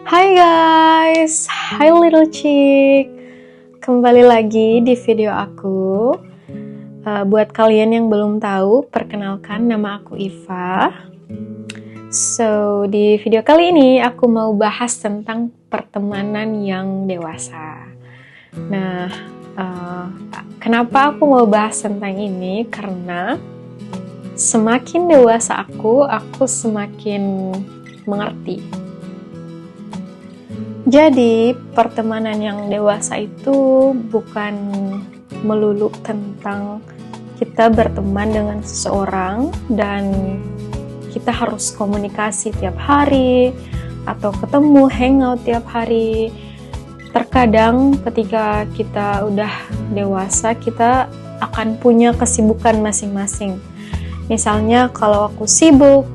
Hai guys, hai little chick. Kembali lagi di video aku. Buat kalian yang belum tahu, perkenalkan nama aku Iva. So, di video kali ini aku mau bahas tentang pertemanan yang dewasa. Nah, kenapa aku mau bahas tentang ini? Karena semakin dewasa aku semakin mengerti. Jadi, pertemanan yang dewasa itu bukan melulu tentang kita berteman dengan seseorang dan kita harus komunikasi tiap hari atau ketemu, hangout tiap hari. Terkadang ketika kita udah dewasa, kita akan punya kesibukan masing-masing. Misalnya kalau aku sibuk,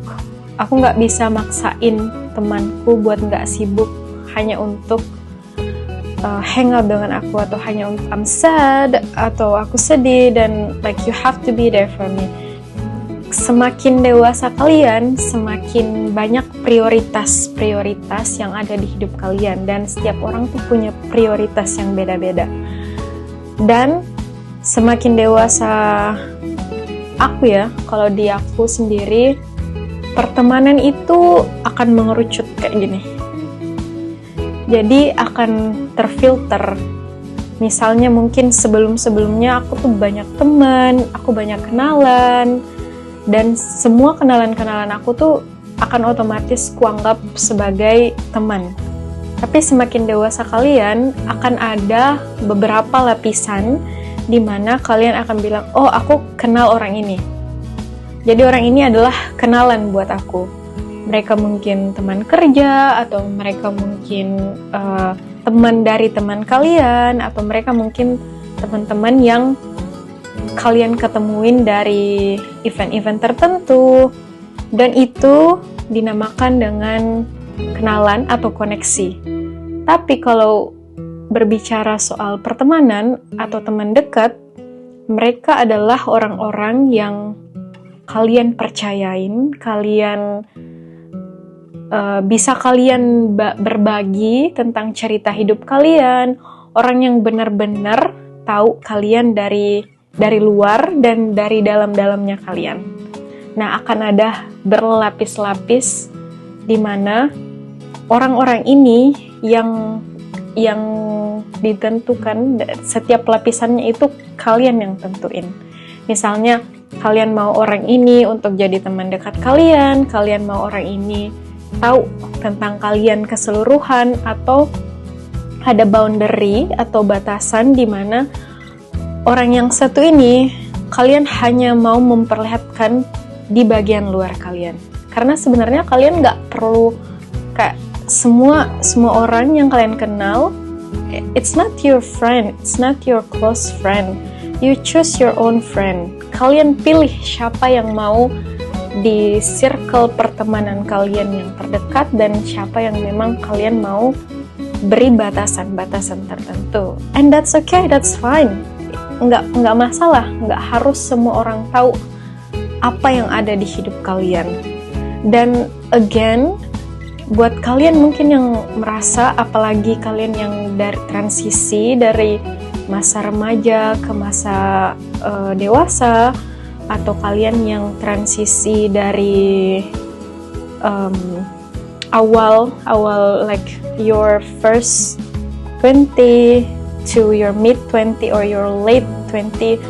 aku nggak bisa maksain temanku buat nggak sibuk hanya untuk hangout dengan aku, atau hanya untuk I'm sad atau aku sedih, dan like you have to be there for me. Semakin dewasa kalian, semakin banyak prioritas yang ada di hidup kalian, dan setiap orang tuh punya prioritas yang beda-beda. Dan semakin dewasa aku ya, kalau di aku sendiri, pertemanan itu akan mengerucut kayak gini. Jadi akan terfilter. Misalnya mungkin sebelum-sebelumnya aku tuh banyak teman, aku banyak kenalan, dan semua kenalan-kenalan aku tuh akan otomatis kuanggap sebagai teman. Tapi semakin dewasa kalian, akan ada beberapa lapisan di mana kalian akan bilang, oh aku kenal orang ini. Jadi orang ini adalah kenalan buat aku. Mereka mungkin teman kerja, atau mereka mungkin teman dari teman kalian, atau mereka mungkin teman-teman yang kalian ketemuin dari event-event tertentu, dan itu dinamakan dengan kenalan atau koneksi. Tapi kalau berbicara soal pertemanan atau teman dekat, mereka adalah orang-orang yang kalian percayain, kalian bisa kalian berbagi tentang cerita hidup kalian, orang yang benar-benar tahu kalian dari luar dan dari dalam-dalamnya kalian. Nah, akan ada berlapis-lapis di mana orang-orang ini yang ditentukan, setiap lapisannya itu kalian yang tentuin. Misalnya, kalian mau orang ini untuk jadi teman dekat kalian mau orang ini tahu tentang kalian keseluruhan, atau ada boundary atau batasan di mana orang yang satu ini kalian hanya mau memperlihatkan di bagian luar kalian. Karena sebenarnya kalian nggak perlu kayak semua orang yang kalian kenal, it's not your friend, it's not your close friend. You choose your own friend. Kalian pilih siapa yang mau di circle pertemanan kalian yang terdekat, dan siapa yang memang kalian mau beri batasan-batasan tertentu. And that's okay, that's fine. Nggak masalah, nggak harus semua orang tahu apa yang ada di hidup kalian. Dan again, buat kalian mungkin yang merasa, apalagi kalian yang dari transisi dari masa remaja ke masa dewasa, atau kalian yang transisi dari awal like your first 20 to your mid 20 or your late 20,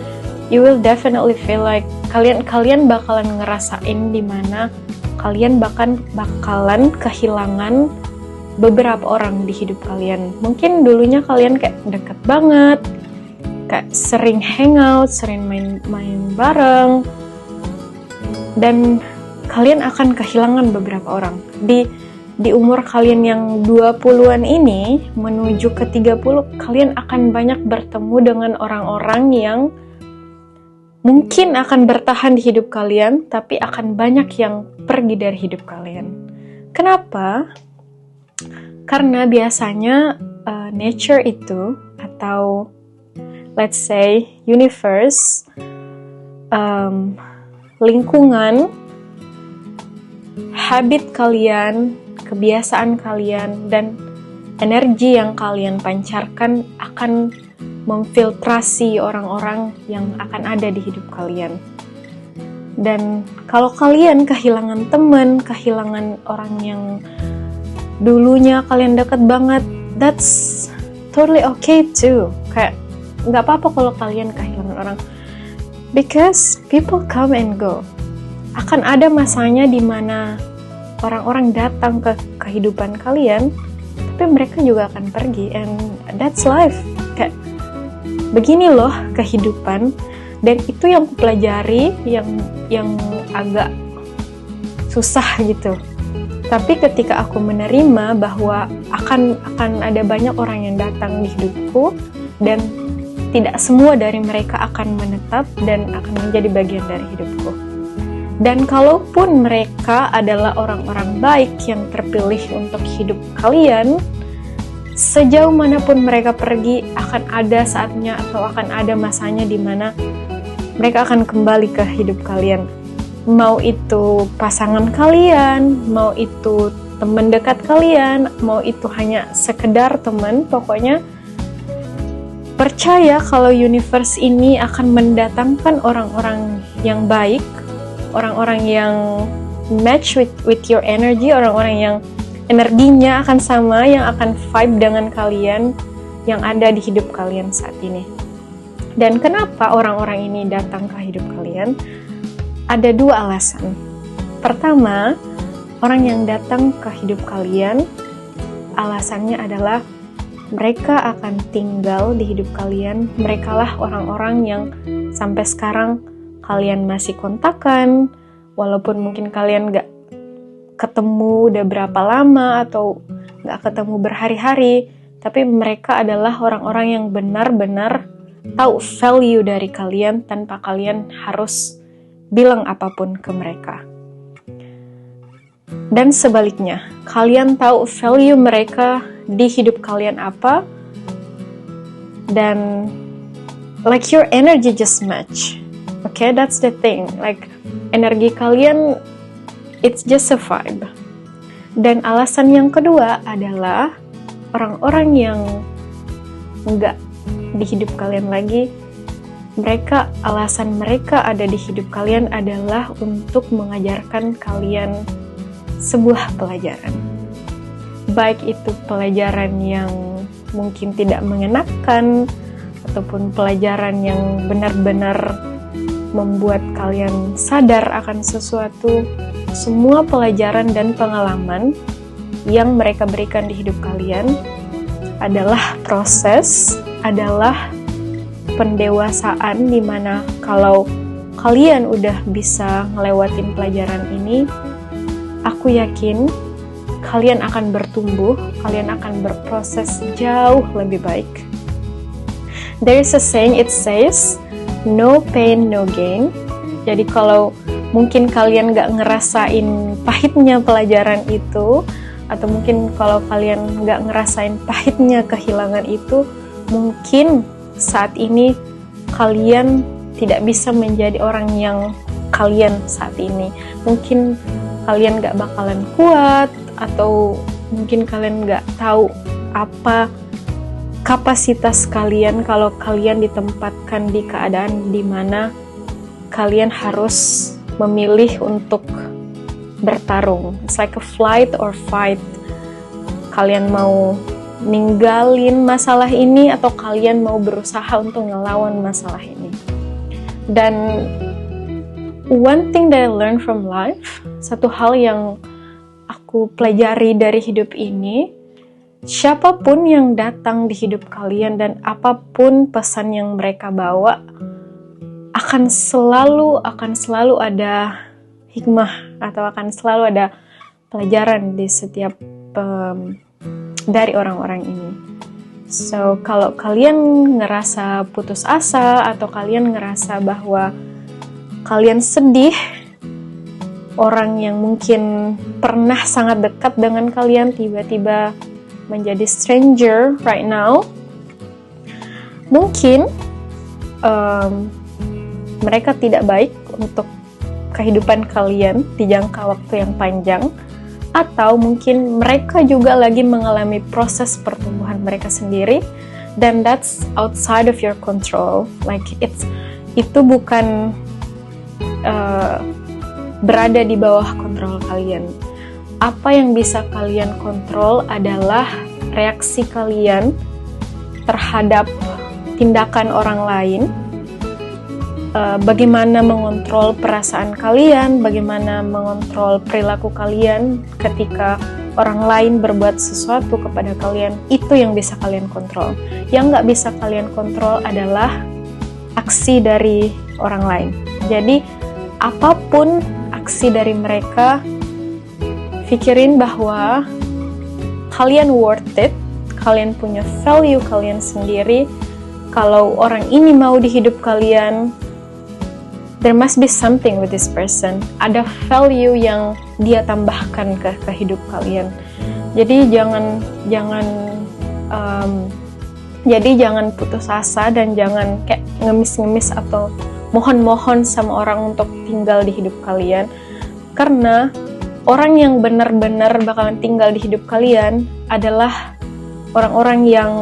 you will definitely feel like kalian bakalan ngerasain dimana kalian bakalan kehilangan beberapa orang di hidup kalian. Mungkin dulunya kalian kayak deket banget, kayak sering hangout, sering main bareng, dan kalian akan kehilangan beberapa orang. Di umur kalian yang 20-an ini menuju ke 30, kalian akan banyak bertemu dengan orang-orang yang mungkin akan bertahan di hidup kalian, tapi akan banyak yang pergi dari hidup kalian. Kenapa? Karena biasanya nature itu, atau let's say universe, lingkungan, habit kalian, kebiasaan kalian, dan energi yang kalian pancarkan akan memfiltrasi orang-orang yang akan ada di hidup kalian. Dan kalau kalian kehilangan teman, kehilangan orang yang dulunya kalian deket banget, that's totally okay too. Kayak nggak apa-apa kalau kalian kehilangan orang, because people come and go. Akan ada masanya di mana orang-orang datang ke kehidupan kalian, tapi mereka juga akan pergi, and that's life. Kayak begini loh kehidupan. Dan itu yang aku pelajari, yang agak susah gitu. Tapi ketika aku menerima bahwa akan ada banyak orang yang datang di hidupku, dan tidak semua dari mereka akan menetap dan akan menjadi bagian dari hidupku. Dan kalaupun mereka adalah orang-orang baik yang terpilih untuk hidup kalian, sejauh manapun mereka pergi, akan ada saatnya atau akan ada masanya di mana mereka akan kembali ke hidup kalian. Mau itu pasangan kalian, mau itu teman dekat kalian, mau itu hanya sekedar teman, pokoknya percaya kalau universe ini akan mendatangkan orang-orang yang baik, orang-orang yang match with your energy, orang-orang yang energinya akan sama, yang akan vibe dengan kalian, yang ada di hidup kalian saat ini. Dan kenapa orang-orang ini datang ke hidup kalian? Ada dua alasan. Pertama, orang yang datang ke hidup kalian, alasannya adalah mereka akan tinggal di hidup kalian. Merekalah orang-orang yang sampai sekarang kalian masih kontakan, walaupun mungkin kalian gak ketemu udah berapa lama atau gak ketemu berhari-hari, tapi mereka adalah orang-orang yang benar-benar tahu value dari kalian tanpa kalian harus bilang apapun ke mereka. Dan sebaliknya, kalian tahu value mereka di hidup kalian apa, dan like your energy just match. Okay, that's the thing. Like, energi kalian, it's just a vibe. Dan alasan yang kedua adalah orang-orang yang nggak di hidup kalian lagi, alasan mereka ada di hidup kalian adalah untuk mengajarkan kalian sebuah pelajaran. Baik itu pelajaran yang mungkin tidak mengenakan, ataupun pelajaran yang benar-benar membuat kalian sadar akan sesuatu. Semua pelajaran dan pengalaman yang mereka berikan di hidup kalian adalah proses, adalah pendewasaan, dimana kalau kalian udah bisa ngelewatin pelajaran ini, aku yakin kalian akan bertumbuh, kalian akan berproses jauh lebih baik. There is a saying, it says, no pain, no gain. Jadi kalau mungkin kalian gak ngerasain pahitnya pelajaran itu, atau mungkin kalau kalian gak ngerasain pahitnya kehilangan itu, mungkin saat ini kalian tidak bisa menjadi orang yang kalian saat ini. Mungkin kalian gak bakalan kuat, atau mungkin kalian gak tahu apa kapasitas kalian kalau kalian ditempatkan di keadaan di mana kalian harus memilih untuk bertarung. It's like a flight or fight. Kalian mau ninggalin masalah ini atau kalian mau berusaha untuk ngelawan masalah ini. Dan one thing that I learned from life, satu hal yang aku pelajari dari hidup ini, siapapun yang datang di hidup kalian dan apapun pesan yang mereka bawa, akan selalu ada hikmah, atau akan selalu ada pelajaran di setiap dari orang-orang ini. So, kalau kalian ngerasa putus asa, atau kalian ngerasa bahwa kalian sedih, orang yang mungkin pernah sangat dekat dengan kalian tiba-tiba menjadi stranger right now, mungkin mereka tidak baik untuk kehidupan kalian di jangka waktu yang panjang. atau mungkin mereka juga lagi mengalami proses pertumbuhan mereka sendiri, then that's outside of your control. Like itu bukan berada di bawah kontrol kalian. Apa yang bisa kalian kontrol adalah reaksi kalian terhadap tindakan orang lain, bagaimana mengontrol perasaan kalian, bagaimana mengontrol perilaku kalian ketika orang lain berbuat sesuatu kepada kalian. Itu yang bisa kalian kontrol. Yang nggak bisa kalian kontrol adalah aksi dari orang lain. Jadi apapun aksi dari mereka, pikirin bahwa kalian worth it, kalian punya value kalian sendiri. Kalau orang ini mau di hidup kalian, there must be something with this person. Ada value yang dia tambahkan ke hidup kalian. Jadi jangan putus asa dan jangan kayak ngemis-ngemis atau mohon-mohon sama orang untuk tinggal di hidup kalian. Karena orang yang benar-benar bakalan tinggal di hidup kalian adalah orang-orang yang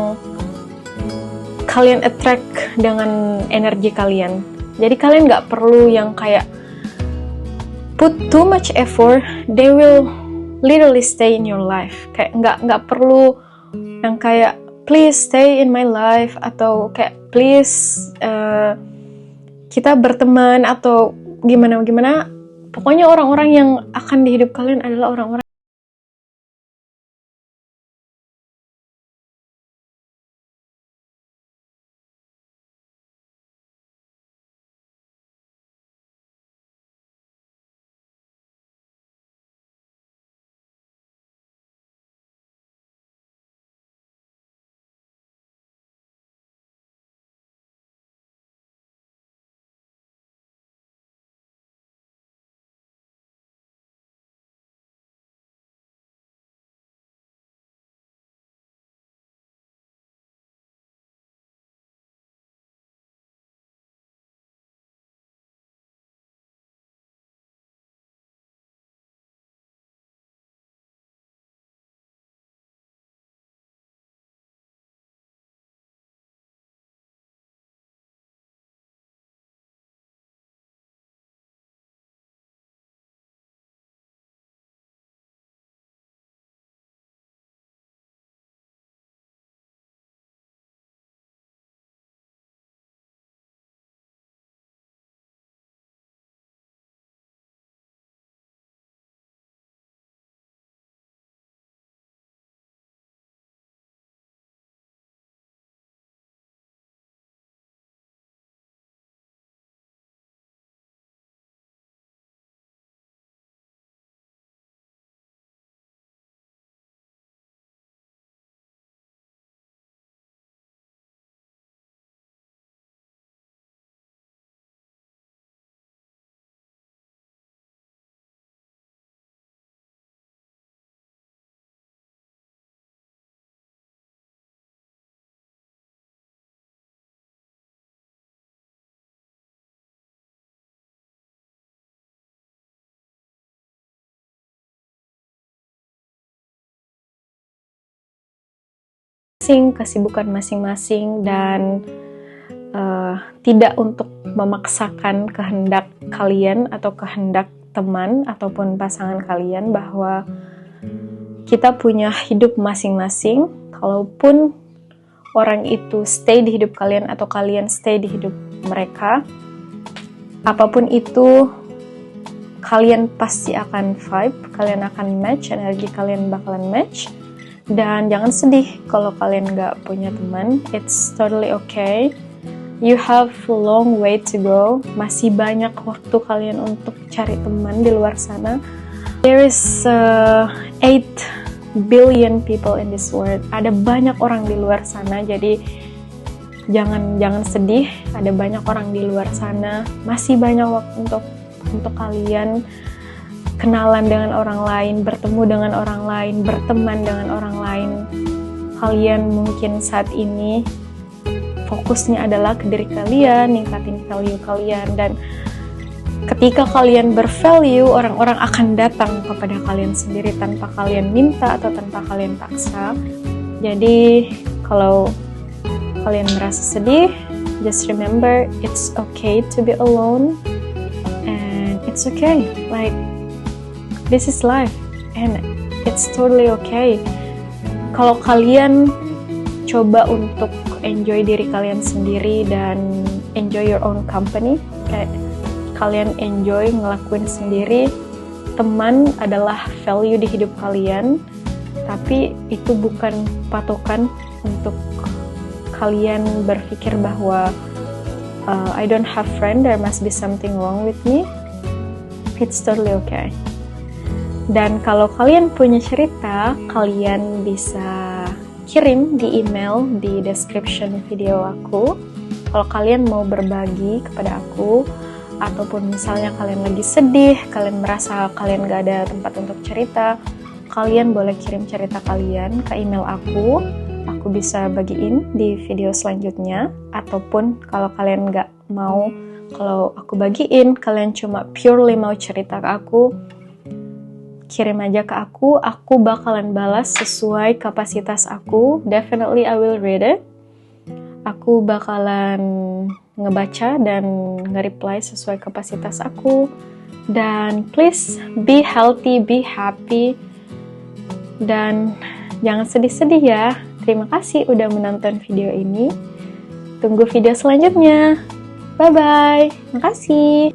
kalian attract dengan energi kalian. Jadi kalian nggak perlu yang kayak put too much effort, they will literally stay in your life. Kayak nggak perlu yang kayak please stay in my life atau kayak please kita berteman atau gimana. Pokoknya orang-orang yang akan di hidup kalian adalah orang-orang kesibukan masing-masing dan tidak untuk memaksakan kehendak kalian atau kehendak teman ataupun pasangan kalian bahwa kita punya hidup masing-masing. Kalaupun orang itu stay di hidup kalian atau kalian stay di hidup mereka, apapun itu kalian pasti akan vibe, kalian akan match, energi kalian bakalan match. Dan jangan sedih kalau kalian gak punya teman. It's totally okay. You have a long way to go. Masih banyak waktu kalian untuk cari teman di luar sana. There is 8 billion people in this world. Ada banyak orang di luar sana. Jadi jangan sedih. Ada banyak orang di luar sana. Masih banyak waktu untuk kalian kenalan dengan orang lain, bertemu dengan orang lain, berteman dengan orang lain. Kalian mungkin saat ini fokusnya adalah ke diri kalian, ningkatin value kalian, dan Ketika kalian bervalue, orang-orang akan datang kepada kalian sendiri tanpa kalian minta atau tanpa kalian paksa. Jadi kalau kalian merasa sedih, just remember it's okay to be alone, and it's okay, like this is life and it's totally okay. Kalau kalian coba untuk enjoy diri kalian sendiri dan enjoy your own company, kayak kalian enjoy ngelakuin sendiri, teman adalah value di hidup kalian, tapi itu bukan patokan untuk kalian berpikir bahwa I don't have friend, there must be something wrong with me. It's totally okay. Dan kalau kalian punya cerita, kalian bisa kirim di email di description video aku. Kalau kalian mau berbagi kepada aku, ataupun misalnya kalian lagi sedih, kalian merasa kalian gak ada tempat untuk cerita, kalian boleh kirim cerita kalian ke email aku bisa bagiin di video selanjutnya. Ataupun kalau kalian gak mau kalau aku bagiin, kalian cuma purely mau cerita ke aku, kirim aja ke aku bakalan balas sesuai kapasitas aku. Definitely I will read it. Aku bakalan ngebaca dan nge-reply sesuai kapasitas aku. Dan please be healthy, be happy, dan jangan sedih-sedih ya. Terima kasih udah menonton video ini. Tunggu video selanjutnya. Bye-bye. Makasih.